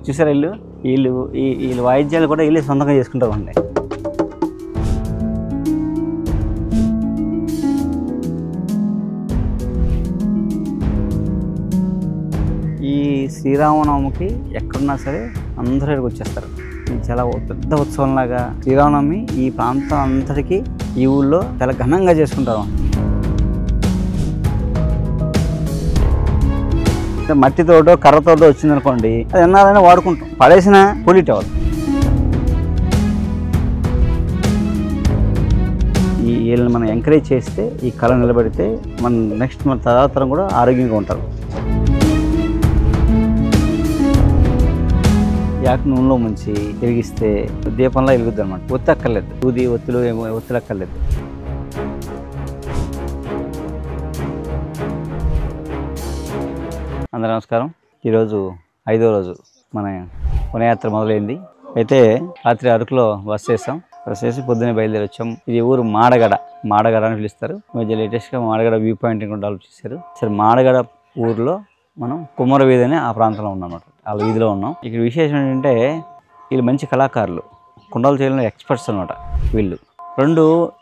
చూసారా వీళ్ళు వాయిద్యాలు కూడా వీళ్ళు సొంతంగా చేసుకుంటారు అండి. ఈ శ్రీరామనవమికి ఎక్కడున్నా సరే అందరూ ఇక్కడికి వచ్చేస్తారు. ఇది చాలా పెద్ద ఉత్సవంలాగా శ్రీరామనవమి ఈ ప్రాంతం అంతటికి ఈ ఊళ్ళో చాలా ఘనంగా చేసుకుంటారు. మట్టితోటో కర్రతోటో వచ్చిందనుకోండి, అది ఎన్నారైనా వాడుకుంటాం, పడేసిన పొలిట్ అవ్వదు. వీళ్ళని మనం ఎంకరేజ్ చేస్తే ఈ కళ నిలబడితే మన నెక్స్ట్ మన తరం కూడా ఆరోగ్యంగా ఉంటారు. యాక్ నూనెలో ముంచి తిరిగిస్తే దీపంలో వెలుగుద్ది అనమాట. ఒత్తి అక్కర్లేదు, ఒత్తులు అక్కర్లేదు. అందరూ నమస్కారం. ఈరోజు 5వ రోజు మన వనయాత్ర మొదలైంది. అయితే రాత్రి అరకులో బస్ చేసి పొద్దున్నే బయలుదేరి వచ్చాం. ఇది ఊరు మాడగడ అని పిలుస్తారు. మధ్య లేటెస్ట్గా మాడగడ వ్యూ పాయింట్ కూడా డెవలప్ చేశారు. సరే, మాడగడ ఊరిలో మనం కుమ్మర వీధి అనే ఆ ప్రాంతంలో ఉన్నాం అన్నమాట. ఆ వీధిలో ఉన్నాం. ఇక్కడ విశేషం ఏంటంటే వీళ్ళు మంచి కళాకారులు, కుండలు చేయడంలో ఎక్స్పర్ట్స్ అనమాట వీళ్ళు.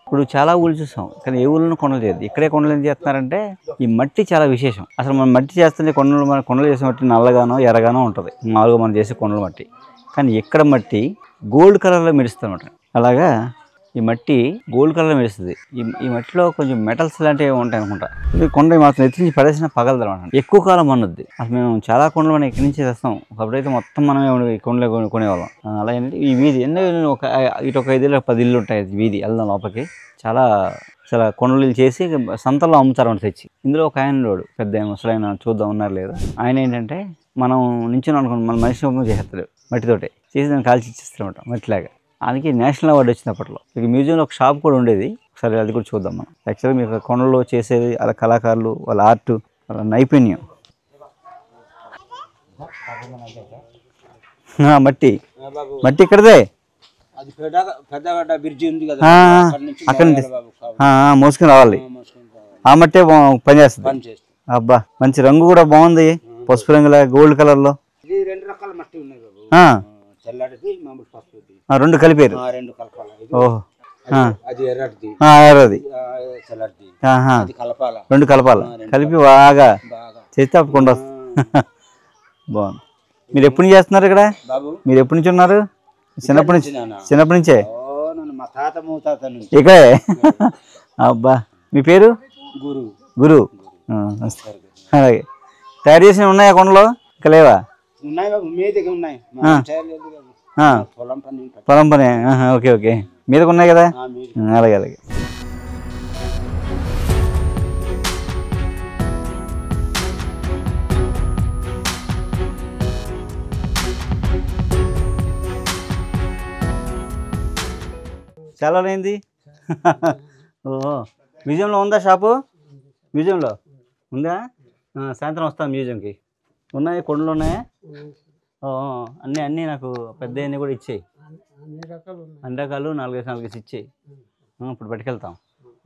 ఇప్పుడు చాలా ఊళ్ళు చూసాం, కానీ ఏ ఊళ్ళో కొండలు చేయదు. ఇక్కడే కొండలు ఏం చేస్తున్నారంటే ఈ మట్టి చాలా విశేషం. అసలు మనం మట్టి చేస్తుంటే కొండలు చేసే మట్టి నల్లగానో ఎర్రగానో ఉంటుంది మామూలుగా మనం చేసే కొండల మట్టి. కానీ ఇక్కడ మట్టి గోల్డ్ కలర్లో మెరుస్తుంది అనమాట. అలాగా ఈ మట్టి గోల్డ్ కలర్లో మెరుస్తుంది. ఈ మట్టిలో కొంచెం మెటల్స్ లాంటివి ఉంటాయి అనుకుంటా. ఇది కొండ మాత్రం ఎత్తించి పడేసిన పగలదు అనమాట. ఎక్కువ కాలం మన్నది. అసలు మేము చాలా కొండలు మనం ఇక్కడి నుంచి తెస్తాం. ఒకప్పుడైతే మొత్తం మనమే కొండలు కొనేవాళ్ళం. అలా ఏంటంటే ఈ వీధి ఇటు ఒక 5-10 ఇళ్ళు ఉంటాయి. వీధి వెళ్దాం లోపలికి. చాలా కొండలు చేసి సంతల్లో అమ్ముతారు అని తెచ్చి. ఇందులో ఒక ఆయన పెద్ద ముసలైన చూద్దాం ఉన్నారు లేదా. ఆయన ఏంటంటే మనం నించుని అనుకున్నాం, మన మనిషి చేస్తాడు మట్టితోటే చేసి దాన్ని కాల్చి ఇచ్చేస్తాడు అనమాట మట్టిలాగా. అందుకే నేషనల్ అవార్డు వచ్చింది అప్పట్లో. ఇక మ్యూజియంలో ఒక షాప్ కూడా ఉండేది. ఒకసారి అది కూడా చూద్దాం మనం. యాక్చువల్గా మీకు కొండలో చేసేది వాళ్ళ కళాకారులు, వాళ్ళ ఆర్ట్, వాళ్ళ నైపుణ్యం. మట్టి ఇక్కడదే అక్కడ మోసుకుని రావాలి. ఆ మట్టే పనిచేస్తుంది. అబ్బా, మంచి రంగు కూడా బాగుంది, పసుపు రంగులా గోల్డ్ కలర్లో. 2 కలిపారు. ఓహో, ఎర్రది 2 కలపాలి. కలిపి బాగా చేస్తే అప్పుడు బాగుంది. మీరు ఎప్పటి నుంచి చేస్తున్నారు ఇక్కడ? మీరు ఎప్పటి నుంచి ఉన్నారు? చిన్నప్పటి నుంచే ఇక్కడే. అబ్బా, మీ పేరు? గురు. అలాగే తయారు చేసినవి ఉన్నాయా కొండలో? ఇంకా లేవా? పొలం పని. ఓకే, మీదకు ఉన్నాయి కదా. అలాగే. చాలా అయింది. ఓహో, మ్యూజియంలో ఉందా షాపు? మ్యూజియంలో ఉందా? సాయంత్రం వస్తాను మ్యూజియంకి. ఉన్నాయి, కొండలు ఉన్నాయా? అన్నీ నాకు పెద్ద అన్నీ కూడా ఇచ్చేయి. అన్ని రకాలు 4 ఇచ్చేయి. ఇప్పుడు పట్టుకెళ్తాం.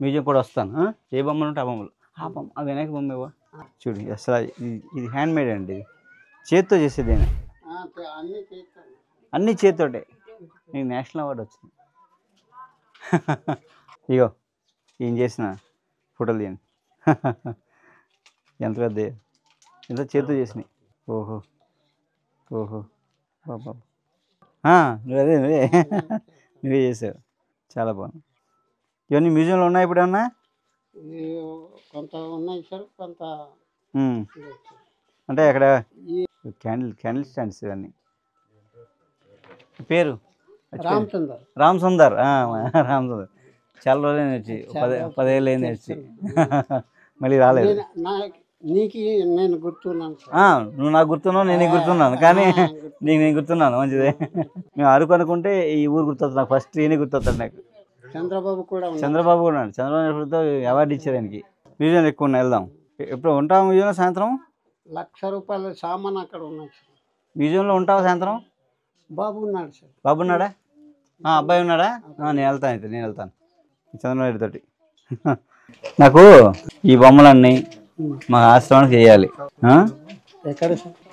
మ్యూజియం కూడా వస్తాను. ఏ బొమ్మలు ఉంటే ఆ బొమ్మలు. ఆ వినాయక బొమ్మ ఇవ్వ చూడు. అసలు ఇది హ్యాండ్ మేడ్ అండి. చేతితో చేసేది. అన్నీ చేతితోటే. నీకు నేషనల్ అవార్డు వచ్చింది. ఇగో ఏం చేసిన ఫోటోలు తీయండి. ఎంత పెద్ద, ఎంత చేతితో చేసినాయి. ఓహో బాబా, నువ్వే చేసావు. చాలా బాగుంది. ఇవన్నీ మ్యూజియంలో ఉన్నాయి. ఇప్పుడు ఏమన్నా కొంత ఉన్నాయి సార్, కొంత అంటే అక్కడ క్యాండిల్ స్టాండ్స్ ఇవన్నీ. పేరు రామ్ సుందర్. చాలా రోజులైంది వచ్చి, 10 ఏళ్ళు అయింది వచ్చి. మళ్ళీ రాలేదు. నువ్వు నాకు గుర్తున్నావు, నేను గుర్తున్నాను. కానీ నేను గుర్తున్నాను. మంచిదే. మేము అరకు అనుకుంటే ఈ ఊరు గుర్తొస్తుంది నాకు. ఫస్ట్ ఈయన గుర్తొస్తాడు నాకు. చంద్రబాబు కూడా ఉన్నాడు. చంద్రబాబు అవార్డు ఇచ్చారు ఆయనకి. మ్యూజియం ఎక్కువ ఉన్నాయి, వెళ్దాం. ఎప్పుడు ఉంటావు మ్యూజియంలో? సాయంత్రం 1,00,000 రూపాయల సామాన్ అక్కడ ఉన్నాయి. మ్యూజియంలో ఉంటావా సాయంత్రం? బాబు ఉన్నాడా? అబ్బాయి ఉన్నాడా? నేను వెళ్తాను చంద్రబాబు తోటి. నాకు ఈ బొమ్మలన్నీ మా ఆశ్రమానికి చేయాలి.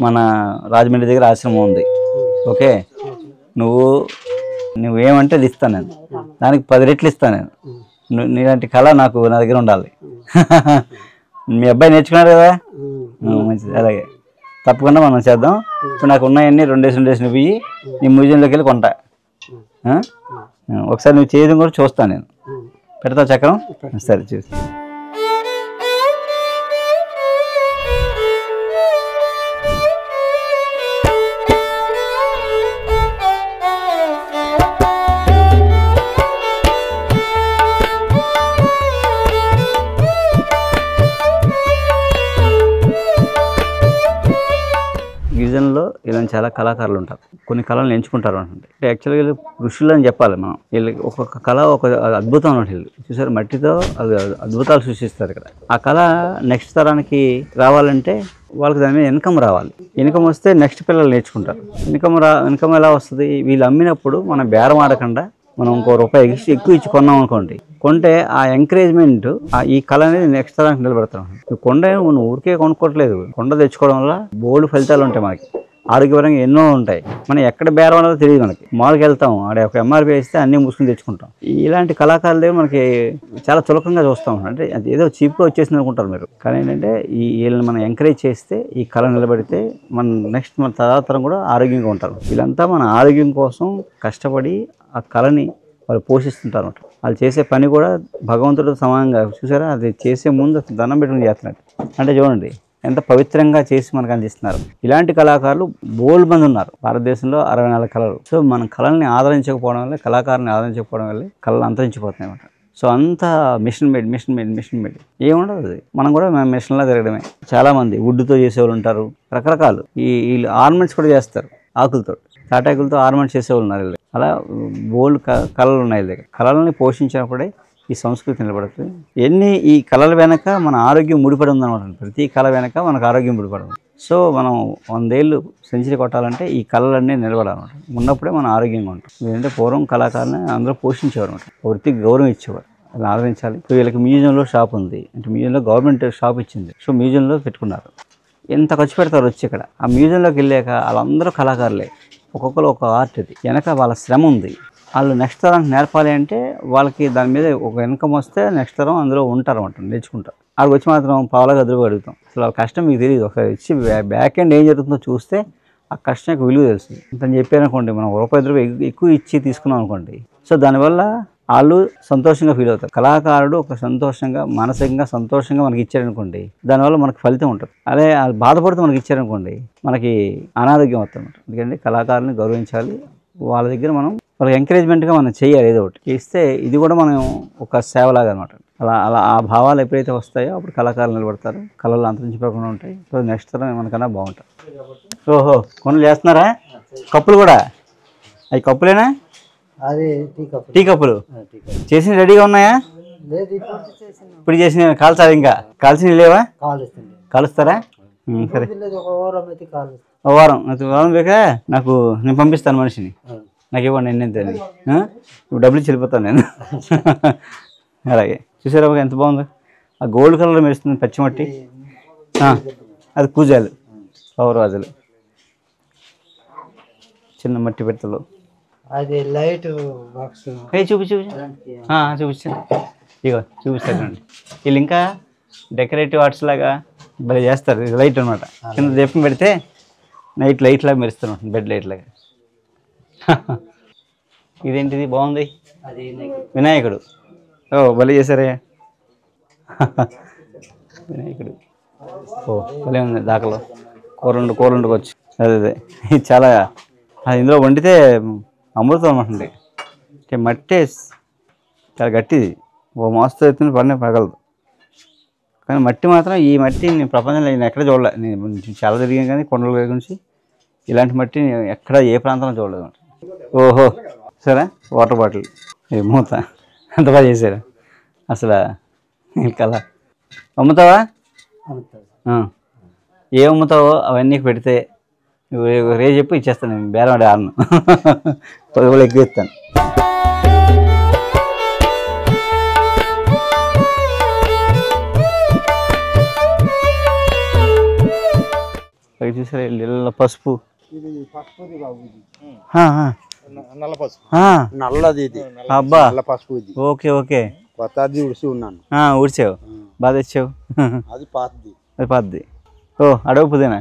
మన రాజమండ్రి దగ్గర ఆశ్రమం ఉంది. ఓకే, నువ్వేమంటే అది ఇస్తాను నేను, దానికి 10 రెట్లు ఇస్తాను నేను. నీలాంటి కళ నా దగ్గర ఉండాలి. మీ అబ్బాయి నేర్చుకున్నాడు కదా, మంచిది. అలాగే తప్పకుండా మనం చేద్దాం. ఇప్పుడు నాకు ఉన్నాయన్నీ 2 డేస్ నువ్వు ఇయ్యి, నీ మ్యూజియంలోకి వెళ్ళి కొంటా. ఒకసారి నువ్వు చేయడం కూడా చూస్తాను నేను. పెడతావు చక్రం? సరే చూసి. గిరిజనుల్లో ఇలా చాలా కళాకారులు ఉంటారు. కొన్ని కళలను ఎంచుకుంటారు అంటే యాక్చువల్గా ఋషులు అని చెప్పాలి మనం. వీళ్ళకి ఒక్కొక్క కళ ఒక అద్భుతం అంటే చూసారు, మట్టితో అది అద్భుతాలు సృష్టిస్తారు ఇక్కడ. ఆ కళ నెక్స్ట్ తరానికి రావాలంటే వాళ్ళకి దాని మీద ఇన్కమ్ రావాలి. ఇన్కమ్ వస్తే నెక్స్ట్ పిల్లలు నేర్చుకుంటారు. ఇన్కమ్ ఎలా వస్తుంది? వీళ్ళు అమ్మినప్పుడు మనం బేరం ఆడకుండా మనం ₹1 ఎక్కువ ఇచ్చి కొన్నాం అనుకోండి, కొంటే ఆ ఎంకరేజ్మెంట్ ఈ కళ అనేది నెక్స్ట్ తరానికి నిలబెడతాం. కొండ నువ్వు ఊరికే కొనుక్కోవట్లేదు, కొండ తెచ్చుకోవడం వల్ల బోల్డ్ ఫలితాలు ఉంటాయి. మనకి ఆరోగ్యపరంగా ఎన్నో ఉంటాయి. మనం ఎక్కడ బేరం అనేది తెలియదు. మనకి మాల్కి వెళ్తాం, ఆడే ఒక ఎంఆర్పీ వేస్తే అన్నీ మూసుకుని తెచ్చుకుంటాం. ఇలాంటి కళాకారులే మనకి చాలా చులకంగా చూస్తాం. అంటే అది ఏదో చీప్గా వచ్చేసింది అనుకుంటారు మీరు. కానీ ఏంటంటే వీళ్ళని మనం ఎంకరేజ్ చేస్తే, ఈ కళ నిలబెడితే మన తదనంతరం కూడా ఆరోగ్యంగా ఉంటారు. వీళ్ళంతా మన ఆరోగ్యం కోసం కష్టపడి ఆ కళని వాళ్ళు పోషిస్తుంటారు అన్నమాట. వాళ్ళు చేసే పని కూడా భగవంతుడితో సమానంగా. చూసారా, అది చేసే ముందు దండం పెట్టుకుని చేస్తున్నట్టు. అంటే చూడండి ఎంత పవిత్రంగా చేసి మనకు అందిస్తున్నారు. ఇలాంటి కళాకారులు బోల్డ్ మంది ఉన్నారు భారతదేశంలో, 64 కళలు. సో మనం కళల్ని ఆదరించకపోవడం వల్ల, కళాకారుని ఆదరించకపోవడం వల్ల కళలు అంతరించిపోతున్నాయి అన్నమాట. సో అంతా మిషన్ మేడ్ ఏముండదు. అది మనం కూడా మిషన్లా తిరగడమే. చాలామంది వుడ్తో చేసేవాళ్ళు ఉంటారు, రకరకాలు. వీళ్ళు ఆర్నమెంట్స్ కూడా చేస్తారు, ఆకులతో, తాటాకులతో ఆర్నమెంట్స్ చేసేవాళ్ళు ఉన్నారు. అలా బోల్డ్ కళలు ఉన్నాయి దగ్గర. కళల్ని పోషించినప్పుడే ఈ సంస్కృతి నిలబడుతుంది. ఈ కళల వెనక మన ఆరోగ్యం ముడిపడి ఉందన్నమాట. ప్రతి కళ వెనక మనకు ఆరోగ్యం ముడిపడి ఉంది. సో మనం 100 ఏళ్ళు సెంచరీ కొట్టాలంటే ఈ కళలన్నీ నిలబడాలన్నమాట. ఉన్నప్పుడే మనం ఆరోగ్యంగా ఉంటాం. ఎందుకంటే పూర్వం కళాకారుని అందరూ పోషించేవారు అనమాట, వృత్తికి గౌరవం ఇచ్చేవారు. అలా ఆదరించాలి. సో వీళ్ళకి మ్యూజియంలో షాప్ ఉంది, అంటే మ్యూజియంలో గవర్నమెంట్ షాప్ ఇచ్చింది. సో మ్యూజియంలో పెట్టుకున్నారు. ఎంత ఖర్చు పెడతారు వచ్చి ఇక్కడ. ఆ మ్యూజియంలోకి వెళ్ళాక వాళ్ళందరూ కళాకారులే. ఒక్కొక్కరు ఒక ఆర్ట్. అది వెనక వాళ్ళ శ్రమ ఉంది. వాళ్ళు నెక్స్ట్ తరం నేర్పాలి అంటే వాళ్ళకి దాని మీద ఒక ఇన్కమ్ వస్తే నెక్స్ట్ తరం అందులో ఉంటారు అన్నమాట, నేర్చుకుంటారు. అక్కడికి వచ్చి మాత్రం పావులాగా ఎదురుగా అడుగుతాం. అసలు వాళ్ళ కష్టం మీకు తెలియదు. ఒకసారి ఇచ్చి బ్యాక్ ఎండ్ ఏం జరుగుతుందో చూస్తే ఆ కష్టం యొక్క విలువ తెలుస్తుంది. అని చెప్పారనుకోండి, మనం ₹1 ఎక్కువ ఇచ్చి తీసుకున్నాం అనుకోండి, సో దానివల్ల వాళ్ళు సంతోషంగా ఫీల్ అవుతారు. కళాకారుడు ఒక సంతోషంగా, మానసికంగా సంతోషంగా మనకి ఇచ్చారనుకోండి, దానివల్ల మనకు ఫలితం ఉంటుంది. అదే బాధపడుతూ మనకి ఇచ్చారనుకోండి, మనకి అనారోగ్యం అవుతుంది. ఎందుకంటే కళాకారుని గౌరవించాలి. వాళ్ళ దగ్గర మనం వాళ్ళకి ఎంకరేజ్మెంట్గా మనం చేయాలి. ఏదో ఒకటి చేస్తే ఇది కూడా మనం ఒక సేవలాగా అనమాట. అలా ఆ భావాలు ఎప్పుడైతే వస్తాయో అప్పుడు కళాకారులు నిలబడతారు. కళలు అంతరించిపోకుండా ఉంటాయి. సో నెక్స్ట్ తరం మనకన్నా బాగుంటారు. ఓహో, కొనులు చేస్తున్నారా? కప్పులు కూడా? అవి కప్పులేనా? టీ కప్పులు చేసిన రెడీగా ఉన్నాయా? ఇప్పుడు చేసిన కాల్చాలి. ఇంకా కాల్చిన లేవా? కాలుస్తారా? సరే, వారం బేకా నాకు. నేను పంపిస్తాను మనిషిని, నాకు ఇవ్వండి. ఎన్నెంత ఇప్పుడు డబ్బులు చెల్లిపోతాను నేను. అలాగే చూసారా ఎంత బాగుందో. ఆ గోల్డ్ కలర్ మెరుస్తుంది పచ్చిమట్టి. అది కూజాలు, పౌరవాజులు, చిన్న మట్టి పెట్టలు. అది లైట్ బాక్స్ చూపించండి. ఇగో చూపిస్తారండి. వీళ్ళు ఇంకా డెకరేటివ్ ఆర్ట్స్ లాగా భలే చేస్తారు. ఇది లైట్ అనమాట. కింద దీపం పెడితే నైట్ లైట్ లాగా మెరుస్తాను, బెడ్ లైట్ లాగా. ఇదేంటిది బాగుంది? వినాయకుడు. ఓ భలే చేశారే వినాయకుడు. ఓ భలే ఉంది. దాకలో కూర వండుకోవచ్చు. అదే ఇది చాలా, అది ఇందులో వండితే అమృతం అనమాట. అంటే మట్టి చాలా గట్టిది. ఓ మోస్తరు ఎత్తున పడిన పగలదు. కానీ మట్టి మాత్రం, ఈ మట్టి నేను ప్రపంచంలో నేను ఎక్కడ చూడలే. నేను చాలా తిరిగాను కానీ కొండల గురించి ఇలాంటి మట్టి నేను ఎక్కడ ఏ ప్రాంతంలో చూడలేదు అనమాట. ఓహో సరే, వాటర్ బాటిల్ మూత అంత బాగా చేశారు. అసలు కళ. అమ్ముతావా? ఏ అమ్ముతావో అవన్నీ పెడితే రేపు చెప్పి ఇచ్చేస్తాను. నేను బేరం ఆడే ఆడను, 10 ఎక్కువ ఇస్తాను. చూసారా, ఇళ్ళ పసుపు నల్లది ఇది. అబ్బా నల్ల పసుపు ఇది. Okay okay. కొత్తది ఉడిసి ఉన్నాను. ఊడ్చావు, బాగా తెచ్చావు. అది పాతది. అది పాతది. ఓ అడవి పుదీనా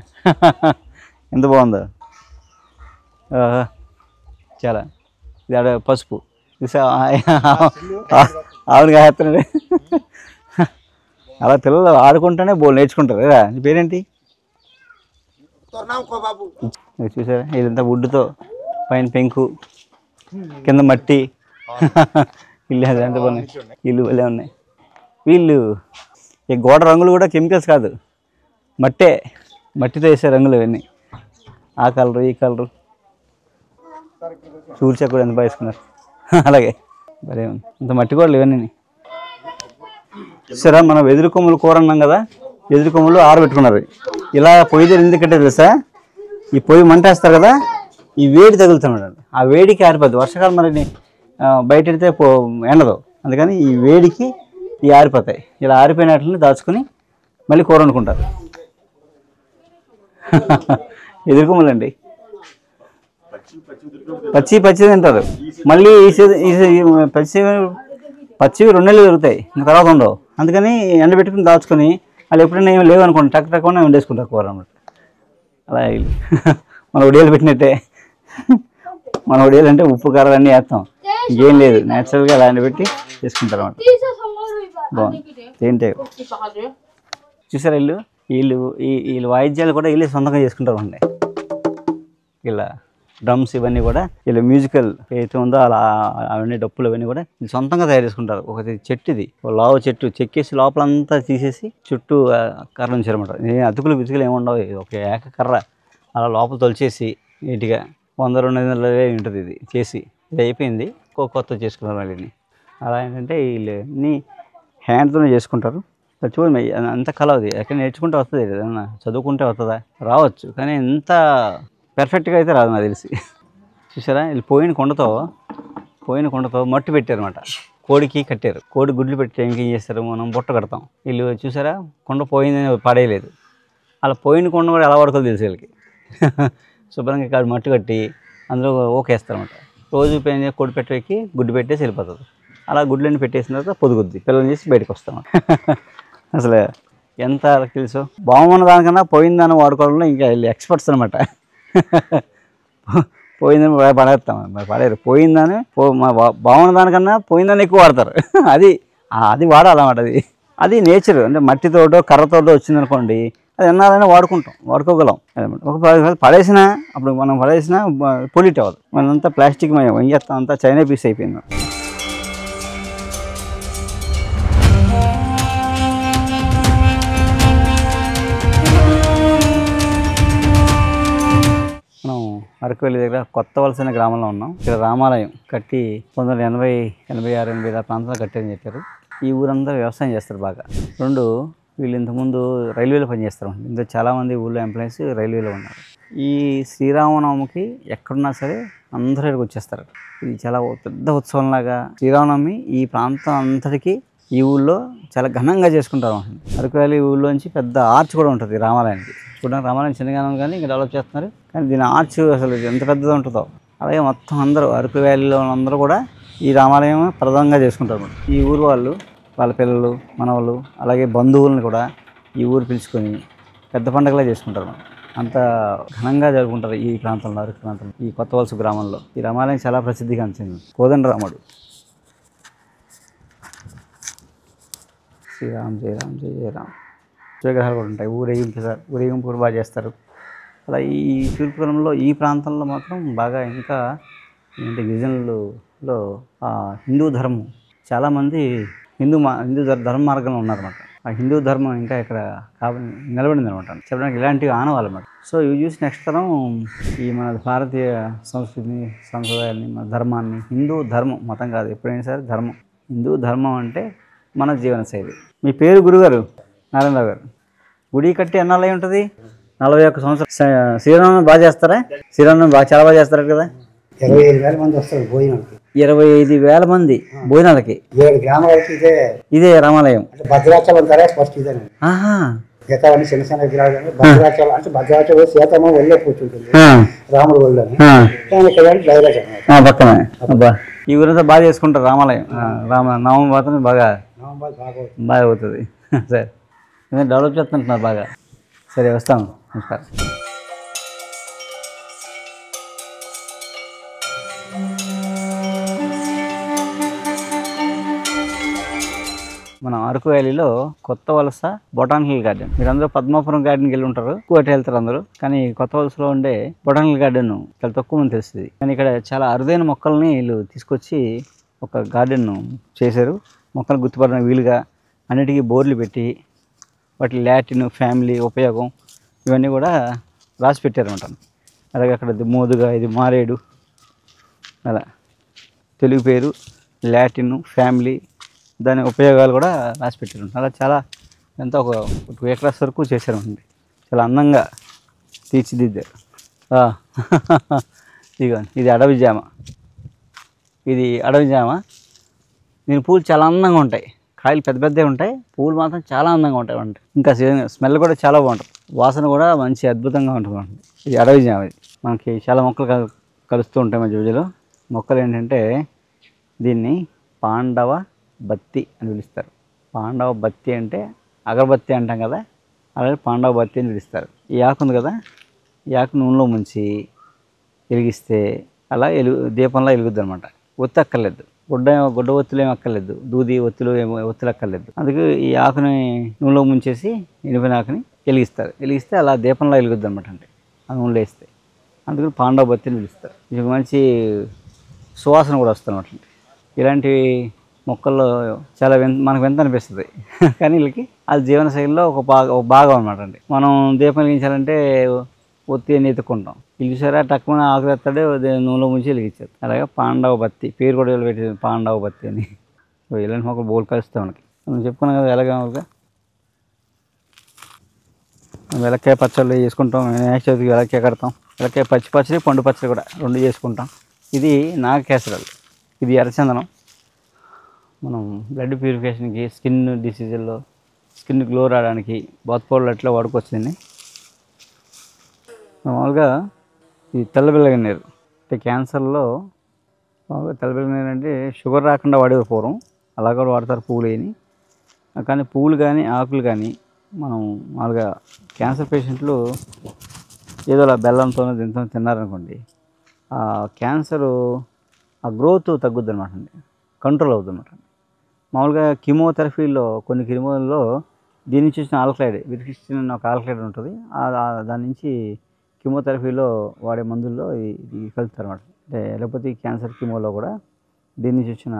ఎంత బాగుందో. చాలా ఇది అడవి పసుపు. ఆవిడ కాస్తున్నాడు. అలా పిల్లలు ఆడుకుంటూనే బోల్ నేర్చుకుంటారు కదా. నీ పేరేంటి? చూసారా ఇదంతా వుడ్తో, పైన పెంకు, కింద మట్టి. ఇల్లు అది ఎంత బాగున్నాయి, ఇల్లు భలే ఉన్నాయి. వీళ్ళు ఈ గోడ రంగులు కూడా కెమికల్స్ కాదు, మట్టే, మట్టితో వేసే రంగులు ఇవన్నీ. ఆ కలరు ఈ కలరు. చూర్చా కూడా ఎంత బాగా వేసుకున్నారు. అలాగే భలే ఉంది. ఇంత మట్టి గోడలు ఇవన్నీ. సరే మనం వెదురు కొమ్ములు కూర అన్నాం కదా, వెదురు కొమ్ములు ఆరబెట్టుకున్నారు. ఇలా పొయ్యి దగ్గర ఎందుకంటే తెలుసా, ఈ పొయ్యి మంట వేస్తారు కదా, ఈ వేడి తగులుతున్నాడు. ఆ వేడికి ఆరిపోద్ది. వర్షాకాలం మరి బయట పెడితే ఎండదు, అందుకని ఈ వేడికి ఇవి ఆరిపోతాయి. ఇలా ఆరిపోయినట్లని దాచుకుని మళ్ళీ కూర వండుకుంటారు. వెదురు కొమ్ములు అండి. పచ్చి తింటారు. మళ్ళీ పచ్చివి 2 నెలలు పెరుగుతాయి, ఇంకా తర్వాత ఉండవు. అందుకని ఎండబెట్టుకుని దాచుకొని వాళ్ళు ఎప్పుడైనా ఏమి లేవు అనుకోండి, టక్ టక్కునే వండేసుకుంటారు కూర అన్నమాట. అలా మన ఒడియాలు పెట్టినట్టే. మన ఒడియాలు అంటే ఉప్పు కారాలు అన్నీ వేస్తాం, ఇంకేం లేదు, న్యాచురల్గా అలా ఎండబెట్టి చేసుకుంటారు అన్నమాట. బాగుంది. ఏంటి చూసారా వీళ్ళు వాయిద్యాలు కూడా వీళ్ళు సొంతంగా చేసుకుంటారు అండి. ఇలా డ్రమ్స్ ఇవన్నీ కూడా ఇలా మ్యూజికల్ ఏదైతే ఉందో అలా అవన్నీ డప్పులు అవన్నీ కూడా సొంతంగా తయారు చేసుకుంటారు. ఒక చెట్టు, ఇది లావు చెట్టు చెక్కేసి లోపలంతా తీసేసి చుట్టూ కర్ర ఉంచారన్నమాట. అతుకులు బితుకులు ఏముండవు, ఒక ఏక కర్ర అలా లోపల తొలిచేసి నీట్గా 100-200 ఉంటుంది ఇది చేసి. ఇది అయిపోయింది, కొత్త చేసుకున్నారు మళ్ళీ. అలా ఏంటంటే వీళ్ళు అన్నీ హ్యాండ్తోనే చేసుకుంటారు. చూడండి అంత కళ అది ఎక్కడ నేర్చుకుంటే వస్తుంది, ఏదన్నా చదువుకుంటే వస్తుందా, రావచ్చు, కానీ ఎంత పర్ఫెక్ట్గా అయితే రాదు నాకు తెలిసి. చూసారా వీళ్ళు పోయిన కొండతో మట్టి పెట్టారనమాట. కోడికి కట్టారు. కోడి గుడ్లు పెట్టి ఏం చేస్తారు, మనం బుట్ట కడతాం. వీళ్ళు చూసారా కొండ పోయిందని పడేయలేదు. అలా పోయిన కొండ కూడా ఎలా పడుకోవాలి తెలుసు వీళ్ళకి. శుభ్రంగా ఇక్కడ మట్టి కట్టి అందులో ఓకేస్తారనమాట. రోజు కోడి పెట్టేకి గుడ్డు పెట్టేసి వెళ్ళిపోతుంది. అలా గుడ్లన్నీ పెట్టేసిన తర్వాత పొదుగుద్ది, పిల్లల్ని చేసి బయటకు వస్తాం. అసలు ఎంత తెలుసు. బాగున్న దానికన్నా పోయిన దాన్ని వాడుకోవడంలో ఇంకా వీళ్ళు ఎక్స్పర్ట్స్ అనమాట. పోయిందని పడేస్తాం, మరి పడేరు. పోయిందని బాగున్న దానికన్నా పోయిందని ఎక్కువ వాడతారు. అది వాడాలన్నమాట. అది నేచర్. అంటే మట్టితోటో కర్రతోటో వచ్చిందనుకోండి, అది ఎన్నారైనా వాడుకోగలం. ఒక పడేసినా అప్పుడు మనం పడేసినా పొల్యూట్ అవ్వదు. మనంతా ప్లాస్టిక్ మయం, ఏం చేస్తాం, అంతా చైనా పీస్ అయిపోయింది. మనం అరకువెల్లి దగ్గర కొత్త వలస అనే గ్రామంలో ఉన్నాం. ఇక్కడ రామాలయం కట్టి 1986, 86 ప్రాంతంలో కట్టారని చెప్పారు. ఈ ఊరందరూ వ్యవసాయం చేస్తారు బాగా. వీళ్ళు ఇంతకుముందు రైల్వేలో పనిచేస్తారు. ఇందులో చాలామంది ఊళ్ళో ఎంప్లాయీస్ రైల్వేలో ఉన్నారు. ఈ శ్రీరామనవమికి ఎక్కడున్నా సరే అందరూ ఇక్కడికి వచ్చేస్తారు. ఇది చాలా పెద్ద ఉత్సవంలాగా శ్రీరామనవమి ఈ ప్రాంతం అంతటికీ ఈ ఊళ్ళో చాలా ఘనంగా చేసుకుంటారు. అరకువెల్లి ఊళ్ళోంచి పెద్ద ఆర్చ్ కూడా ఉంటుంది రామాలయానికి. చూడడానికి రామాలయం చిన్నగానే ఉంది, కానీ ఇంకా డెవలప్ చేస్తున్నారు. కానీ దీని ఆర్చ్ అసలు ఎంత పెద్దగా ఉంటుందో. అలాగే మొత్తం అందరూ అరకువెల్లిలో అందరూ కూడా ఈ రామాలయం ప్రధానంగా చేసుకుంటారు. ఈ ఊరు వాళ్ళు, వాళ్ళ పిల్లలు, మనవాళ్ళు, అలాగే బంధువులను కూడా ఈ ఊరు పిలుచుకొని పెద్ద పండుగలా చేసుకుంటారు. అంత ఘనంగా జరుపుకుంటారు ఈ ప్రాంతంలో, అరకు ప్రాంతంలో, ఈ కొత్త వలస గ్రామంలో. ఈ రామాలయం చాలా ప్రసిద్ధిగాంచింది. కోదండరాముడు. శ్రీరామ్ జయ రామ్ జయ జయ రామ్ విగ్రహాలు కూడా ఉంటాయి. ఊరేగింపు కూడా బాగా చేస్తారు. అలా ఈ తూర్పుగూడెంలో ఈ ప్రాంతంలో మాత్రం బాగా ఇంకా ఏంటి గిరిజనులలో హిందూ ధర్మం చాలామంది హిందూ ధర్మ మార్గంలో ఉన్నారన్నమాట. ఆ హిందూ ధర్మం ఇంకా ఇక్కడ నిలబడింది అనమాట. చెప్పడానికి ఇలాంటివి ఆనవాలన్నమాట. సో ఇవి చూసి నెక్స్ట్ తరం ఈ మన భారతీయ సంస్కృతిని, సంప్రదాయాన్ని, మన ధర్మాన్ని, హిందూ ధర్మం, మతం కాదు, ఎప్పుడైనా సరే ధర్మం, హిందూ ధర్మం అంటే మన జీవనశైలి. మీ పేరు గురుగారు? నారాయణరావు గారు. గుడి కట్టి ఎన్నాళ్ళు అయి ఉంటుంది? 41 సంవత్సరాలు. శ్రీరామనవమి బాగా చేస్తారా? శ్రీరామనవమి చాలా బాగా చేస్తారు కదా. 25,000 మంది వస్తారు భోజనాలకి. 25,000 మంది భోజనాలకి. 7 గ్రామాలకి ఇదే రామాలయం. భద్రాచలం తర్వాత ఫస్ట్ ఇదే. మిగతావన్నీ చిన్న చిన్న విగ్రహాలు భద్రాచలం అంటే భద్రాచలం సీతమ్మ ఒళ్ళే కూర్చుంటుంది రాముడు ఒళ్ళని కానీ ఇక్కడ బయలుదేరాం పక్కనే అబ్బా ఈ ఊరంతా బాగా చేసుకుంటారు రామాలయం నవమి మాత్రం బాగా బాగా అవుతుంది సరే డెవలప్ చేస్తుంటున్నారు బాగా సరే వస్తాం నమస్కారం మన అరకు వ్యాలీలో కొత్త వలస బొటానికల్ గార్డెన్ మీరు అందరూ పద్మాపురం గార్డెన్కి వెళ్ళి ఉంటారు ఎక్కువ అటు వెళ్తారు అందరూ కానీ కొత్త వలసలో ఉండే బొటానికల్ గార్డెన్ చాలా తక్కువ మంది తెలుస్తుంది కానీ ఇక్కడ చాలా అరుదైన మొక్కల్ని వీళ్ళు తీసుకొచ్చి ఒక గార్డెన్ చేశారు మొక్కలు గుర్తుపడడం వీలుగా అన్నిటికీ బోర్లు పెట్టి వాటి లాటిన్ ఫ్యామిలీ ఉపయోగం ఇవన్నీ కూడా రాసి పెట్టారన్నమాట అలాగే అక్కడ మోదుగా ఇది మారేడు అలా తెలుగు పేరు లాటిన్ ఫ్యామిలీ దాని ఉపయోగాలు కూడా రాసి పెట్టారు అలా చాలా ఎంతో ఒక 2 acres వరకు చేశారండి చాలా అందంగా తీర్చిదిద్దారు ఇదిగోండి ఇది అడవి జామ దీని పూలు చాలా అందంగా ఉంటాయి కాయలు పెద్ద పెద్దవి ఉంటాయి పూలు మాత్రం చాలా అందంగా ఉంటాయి ఇంకా స్మెల్ కూడా చాలా బాగుంటుంది వాసన కూడా మంచి అద్భుతంగా ఉంటుంది ఇది అడవి జామ ఇది మనకి చాలా మొక్కలు కలుస్తూ ఉంటాయి మధ్య మధ్యలో మొక్కలు ఏంటంటే దీన్ని పాండవ బత్తి అని పిలుస్తారు పాండవ బత్తి అంటే అగరబత్తి అంటాం కదా అలాగే పాండవ బత్తి అని పిలుస్తారు ఈ ఆకు ఉంది కదా ఈ ఆకు నూనెలో ముంచి వెలిగిస్తే అలా దీపంలో వెలుగుద్ది అనమాట ఒత్తి అక్కర్లేదు గుడ్డ ఒత్తులు ఏమి అక్కర్లేదు దూది ఒత్తులు అక్కర్లేదు అందుకే ఈ ఆకుని నూనెలో ముంచేసి ఎండిపోయిన ఆకుని వెలిగిస్తే అలా దీపంలో వెలుగుద్ది అనమాట అంటే ఆ నూనెలో వేస్తే అందుకని పాండవ బత్తి అని పిలుస్తారు ఇది మంచి సువాసన కూడా వస్తుంది అనమాట ఇలాంటివి మొక్కల్లో చాలా మనకు ఎంత అనిపిస్తుంది కానీ వీళ్ళకి అది జీవనశైలిలో ఒక భాగం అనమాట అండి మనం దీపం వెలిగించాలంటే ఒత్తి అని ఎత్తుకుంటాం పిలిచారా తక్కువ ఆకులు ఎత్తాడే నూనెలో ముంచి వెలిగించారు అలాగే పాండవ బత్తి పేరు కూడా పెట్టేది పాండవ బత్తి అని ఇలాంటి మొక్కలు బోల్ కలుస్తాయి మనకి మనం చెప్పుకున్నాం కదా ఎలాగ వెలక్కాయ పచ్చళ్ళు చేసుకుంటాం వినాయక చవితికి వెలక్కాయ కడతాం వెలక్కాయ పచ్చడి పండు పచ్చడి కూడా 2 చేసుకుంటాం ఇది నాగకేసరాలు ఇది ఎర్రచందనం మనం బ్లడ్ ప్యూరిఫికేషన్కి స్కిన్ డిసీజుల్లో స్కిన్ గ్లో రావడానికి బాత్ పౌడర్లు అట్లా వాడుకొచ్చింది మామూలుగా ఈ తెల్లబిల్లగన్నేరు అంటే క్యాన్సర్లో మామూలుగా తెల్లబిల్లగన్నేరు అంటే షుగర్ రాకుండా వాడేది పూర్వం అలా కూడా వాడతారు పువ్వులు అని కానీ పువ్వులు కానీ ఆకులు కానీ మనం మామూలుగా క్యాన్సర్ పేషెంట్లు ఏదో అలా బెల్లంతోనో దీంతో తిన్నారనుకోండి ఆ క్యాన్సరు ఆ గ్రోత్ తగ్గుద్ది అనమాట అండి కంట్రోల్ అవుతుంది అనమాట మామూలుగా కీమోథెరపీలో కొన్ని కీమోల్లో దీని నుంచి వచ్చిన ఆల్కలైడ్ విరికిస్టిన్ ఒక ఆల్కలైడ్ ఉంటుంది దాని నుంచి కీమోథెరపీలో వాడే మందుల్లో ఇది కలుపుతారు అనమాట అంటే లేకపోతే క్యాన్సర్ కీమోలో కూడా దీని నుంచి వచ్చిన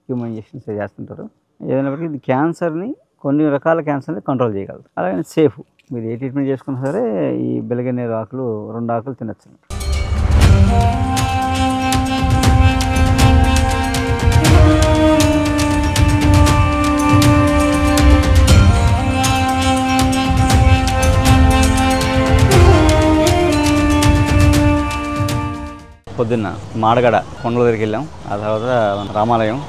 కీమో ఇంజెక్షన్స్ చేస్తుంటారు ఏదైనప్పటికీ ఇది క్యాన్సర్ని కొన్ని రకాల క్యాన్సర్ని కంట్రోల్ చేయగలరు అలాగే సేఫ్ మీరు ఏ ట్రీట్మెంట్ చేసుకున్నా సరే ఈ బిల్లగన్నేరు ఆకులు 2 ఆకులు తినచ్చు. పొద్దున్న మాడగడ కొండల దగ్గరికి వెళ్ళాం, ఆ తర్వాత రామాలయం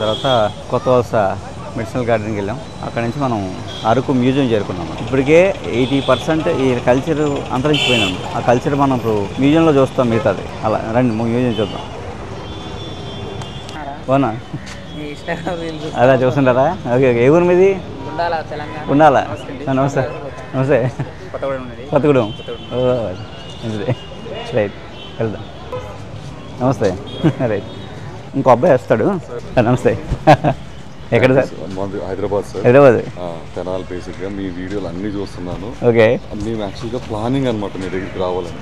తర్వాత కొత్త వలస మెడిసినల్ గార్డెన్కి వెళ్ళాం. అక్కడ నుంచి మనం అరకు మ్యూజియం చేరుకున్నాం. ఇప్పటికే 80% ఈ కల్చర్ అంతరించిపోయినాం. ఆ కల్చర్ మనం ఇప్పుడు మ్యూజియంలో చూస్తాం మిగతాది. అలా రండి మ్యూజియం చూద్దాం. అవునా, అలా చూస్తుంటారా? Okay okay. ఏ ఊరు మీది? ఉండాల. నమస్తే నమస్తే. కొత్తగూడెం. రైట్, వెళ్దాం. నమస్తే. రైట్, ఇంకో అబ్బాయి వస్తాడు. నమస్తే. ఎక్కడ సార్? హైదరాబాద్ సార్. హైదరాబాద్. తెనాలి. బేసిక్గా మీ వీడియోలు అన్ని చూస్తున్నాను. ఓకే. మేము యాక్చువల్గా ప్లానింగ్ అనమాట మీ దగ్గరికి రావాలని.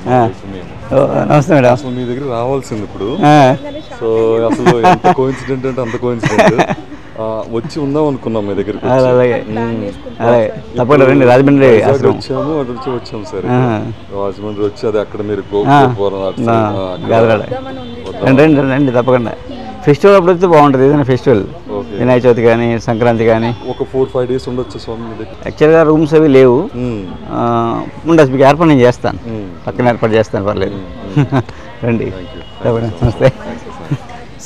నమస్తే మేడం. అసలు మీ దగ్గర రావాల్సింది ఇప్పుడు. సో అసలు ఎంత కోఇన్సిడెంట్ అంటే అంత కోఇన్సిడెంట్. వచ్చి ఉందాం అనుకున్నాం మీ దగ్గరికి. తప్పకుండా రండి. రాజమండ్రి వచ్చాము, అటు నుంచి వచ్చాము సార్. రాజమండ్రి వచ్చి అది అక్కడ మీరు రండి తప్పకుండా. ఫెస్టివల్ అప్పుడు వస్తే బాగుంటుంది. ఏదైనా ఫెస్టివల్, వినాయక చవితి కానీ సంక్రాంతి కానీ ఒక 4-5 days ఉండొచ్చు స్వామి. యాక్చువల్గా రూమ్స్ అవి లేవు, ఉండొచ్చు. మీకు ఏర్పాటు నేను చేస్తాను, పక్కన ఏర్పాటు చేస్తాను, పర్లేదు. రండి. నమస్తే.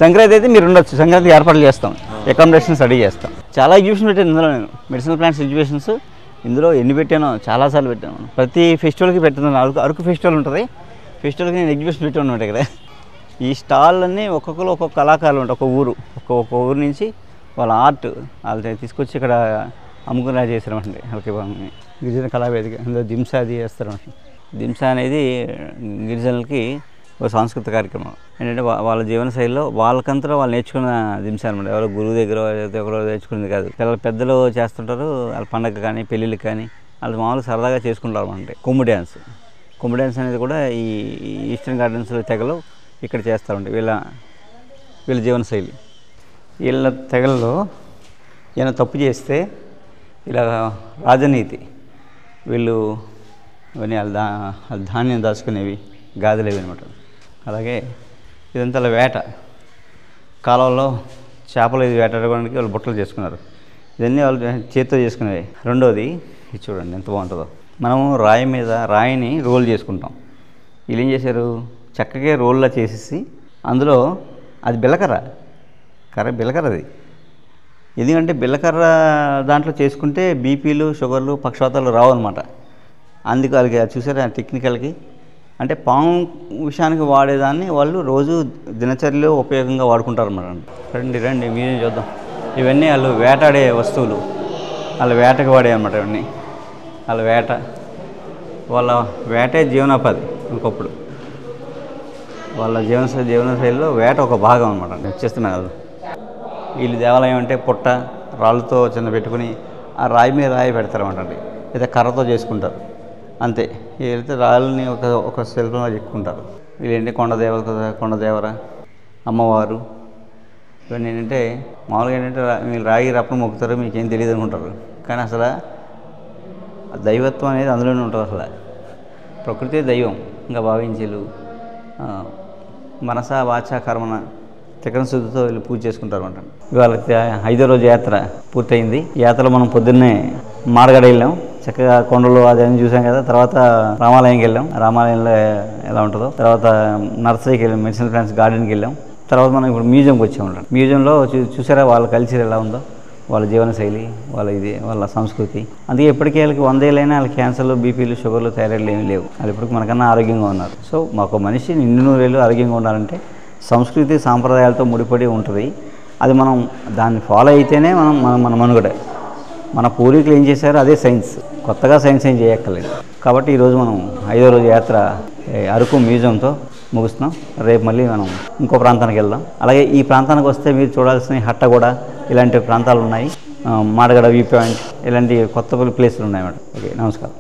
సంక్రాంతి అయితే మీరు ఉండొచ్చు. సంక్రాంతికి ఏర్పాట్లు చేస్తాం, అకామిడేషన్స్ రెడీ చేస్తాం. చాలా ఎగ్జిబిషన్ పెట్టాను ఇందులో నేను. మెడిసినల్ ప్లాంట్స్ ఎగ్జిబిషన్స్, ఇందులో ఎన్ని పెట్టానో చాలాసార్లు పెట్టాను. ప్రతి ఫెస్టివల్కి పెడుతున్నాను. అరకు ఫెస్టివల్ ఉంటుంది. ఫెస్టివల్కి నేను ఎగ్జిబిషన్ పెట్టాను ఉంటాయి కదా. ఈ స్టాళ్ళన్నీ ఒక్కొక్కరు ఒక్కొక్క కళాకారులు ఉంటారు. ఒక్కొక్క ఊరు నుంచి వాళ్ళ ఆర్ట్ వాళ్ళు తీసుకొచ్చి ఇక్కడ అమ్ముకునేలా చేశారన్నమాట. వాళ్ళకి గిరిజన కళావేదిక అందులో దింసా అది చేస్తారన్నమాట. దింసా అనేది గిరిజనులకి ఒక సాంస్కృతిక కార్యక్రమం. ఏంటంటే వాళ్ళ జీవన శైలిలో వాళ్ళకంతా వాళ్ళు నేర్చుకున్న దింసా అనమాట. ఎవరో గురువు దగ్గర ఒకరో నేర్చుకునేది కాదు. పెద్దలు చేస్తుంటారు. వాళ్ళ పండగ కానీ పెళ్ళిళ్ళకి కానీ వాళ్ళు మామూలుగా సరదాగా చేసుకుంటారు అంటే. కొమ్ము డ్యాన్స్ అనేది కూడా ఈ ఈస్టర్న్ గార్డెన్స్ తెగలు ఇక్కడ చేస్తూ ఉంటాయి. వీళ్ళ జీవనశైలి. వీళ్ళ తెగల్లో ఏమైనా తప్పు చేస్తే ఇలా రాజనీతి వీళ్ళు ఇవన్నీ ధాన్యం దాచుకునేవి గాజులేవి అనమాట. అలాగే ఇదంతా వేట, కాలంలో చేపలు ఇది వేటాడడానికి వాళ్ళు బుట్టలు చేసుకున్నారు. ఇవన్నీ వాళ్ళు చేతితో చేసుకునేవి. రెండోది ఇది చూడండి ఎంత బాగుంటుందో. మనము రాయిని రోల్ చేసుకుంటాం. వీళ్ళు ఏం చేశారు, చక్కగా రోల్లా చేసేసి అందులో అది బిల్లకర్ర అది. ఎందుకంటే బిల్లకర్ర దాంట్లో చేసుకుంటే బీపీలు షుగర్లు పక్షవాతాలు రావు అనమాట. అందుకు వాళ్ళకి చూసారా టెక్నికల్కి అంటే పాము విషయానికి వాడేదాన్ని వాళ్ళు రోజు దినచర్యలో ఉపయోగంగా వాడుకుంటారు అన్నమాట. రండి మీరేం చూద్దాం. ఇవన్నీ వాళ్ళు వేటాడే వస్తువులు, వాళ్ళు వేటకు వాడే అన్నమాట. ఇవన్నీ వాళ్ళ వేటే జీవనోపాధి. ఒకప్పుడు వాళ్ళ జీవనశైలిలో వేట ఒక భాగం అనమాట. వచ్చేస్తున్నారు వీళ్ళు. దేవాలయం అంటే పుట్ట రాళ్ళతో చిన్న పెట్టుకుని ఆ రాయి మీద రాయి పెడతారన్నమాట. లేదా కర్రతో చేసుకుంటారు అంతే. వీళ్ళైతే రాళ్ళని ఒక శిల్పంగా చెప్పుకుంటారు. వీళ్ళేంటి కొండదేవర అమ్మవారు ఇవన్నీ ఏంటంటే మామూలుగా ఏంటంటే మీరు రాగి రప్పను మొక్కుతారు, మీకేం తెలియదు అనుకుంటారు. కానీ అసలు దైవత్వం అనేది అందులోనే ఉంటుంది. అసలు ప్రకృతి దైవం ఇంకా భావించేలు మనస వాచ కర్మన త్రికరణ శుద్ధితో వీళ్ళు పూజ చేసుకుంటారు అంట. ఇవాళ 5వ రోజు యాత్ర పూర్తయింది. యాత్రలో మనం పొద్దున్నే మాడగడ వెళ్ళాం. చక్కగా కొండలు అదని చూసాం కదా. తర్వాత రామాలయంకి వెళ్ళాం. రామాలయంలో ఎలా ఉంటుందో. తర్వాత నర్సరీకి వెళ్ళాం. మెడిసినల్ ప్లాంట్స్ గార్డెన్కి వెళ్ళాం. తర్వాత మనం ఇప్పుడు మ్యూజియంకి వచ్చాము. మ్యూజియంలో చూసారా వాళ్ళ కల్చర్ ఎలా ఉందో, వాళ్ళ జీవనశైలి, వాళ్ళ సంస్కృతి. అందుకే ఇప్పటికీ వాళ్ళకి 100 ఏళ్ళైనా వాళ్ళకి క్యాన్సర్లు, బీపీలు, షుగర్లు, థైరాయిడ్లు ఏమీ లేవు. వాళ్ళు ఇప్పటికి మనకన్నా ఆరోగ్యంగా ఉన్నారు. సో మాకు మనిషి 100 ఏళ్ళు ఆరోగ్యంగా ఉండాలంటే సంస్కృతి సాంప్రదాయాలతో ముడిపడి ఉంటుంది. అది మనం దాన్ని ఫాలో అయితేనే మన మనుగడ. మన పూర్వీకులు ఏం చేశారో అదే సైన్స్. కొత్తగా సైన్స్ ఏం చేయక్కర్లేదు. కాబట్టి ఈరోజు మనం 5వ రోజు యాత్ర అరకు మ్యూజియంతో ముగిస్తున్నాం. రేపు మళ్ళీ మనం ఇంకో ప్రాంతానికి వెళ్దాం. అలాగే ఈ ప్రాంతానికి వస్తే మీరు చూడాల్సిన హట్టగూడ ఇలాంటి ప్రాంతాలు ఉన్నాయి. మాడగడ వ్యూ పాయింట్ ఇలాంటి కొత్త ప్లేసులు ఉన్నాయన్నమాట. ఓకే, నమస్కారం.